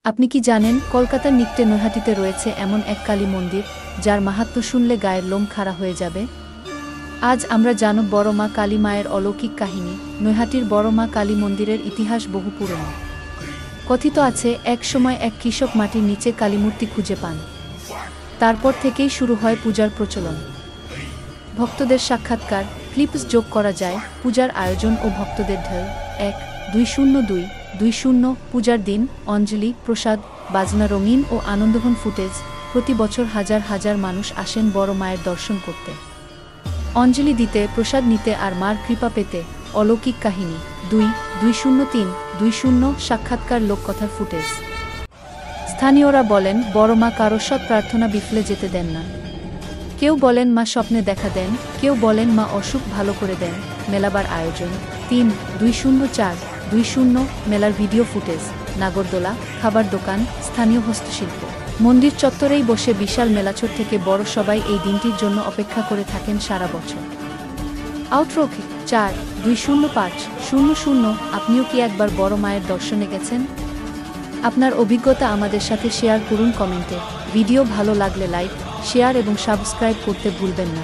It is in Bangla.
আপনি কি জানেন কলকাতার নিকটে নৈহাটিতে রয়েছে এমন এক কালী মন্দির যার মাহাত্ম্য শুনলে গায়ের লোম খাড়া হয়ে যাবে? আজ আমরা জানব বড় মা কালী মায়ের অলৌকিক কাহিনী। নৈহাটির বড় মা কালী মন্দিরের ইতিহাস বহু পুরনো। কথিত আছে এক সময় এক কৃষক মাটির নিচে কালীমূর্তি খুঁজে পান। তারপর থেকেই শুরু হয় পূজার প্রচলন। ভক্তদের সাক্ষাৎকার, ক্লিপস যোগ করা যায়, পূজার আয়োজন ও ভক্তদের ঢেউ। 1-2-0-2-2-0 পূজার দিন, অঞ্জলি, প্রসাদ, বাজনা, রঙিন ও আনন্দঘন ফুটেজ। প্রতি বছর হাজার হাজার মানুষ আসেন বড় মায়ের দর্শন করতে, অঞ্জলি দিতে, প্রসাদ নিতে আর মার কৃপা পেতে। অলৌকিক কাহিনী। 2-2-0-3-2-0 সাক্ষাৎকার, লোককথার ফুটেজ। স্থানীয়রা বলেন বড় মা কারো সৎ প্রার্থনা বিফলে যেতে দেন না। কেউ বলেন মা স্বপ্নে দেখা দেন, কেউ বলেন মা অসুখ ভালো করে দেন। মেলাবার আয়োজন। 3-2-0-4-2-0 মেলার ভিডিও ফুটেজ। নাগরদোলা, খাবার দোকান, স্থানীয় হস্তশিল্প। মন্দির চত্বরেই বসে বিশাল মেলাছোট থেকে বড় সবাই এই দিনটির জন্য অপেক্ষা করে থাকেন সারা বছর। আউটরোক 4-2-0-5-0-0 আপনিও কি একবার বড় মায়ের দর্শনে গেছেন? আপনার অভিজ্ঞতা আমাদের সাথে শেয়ার করুন কমেন্টে। ভিডিও ভালো লাগলে লাইক, শেয়ার এবং সাবস্ক্রাইব করতে ভুলবেন না।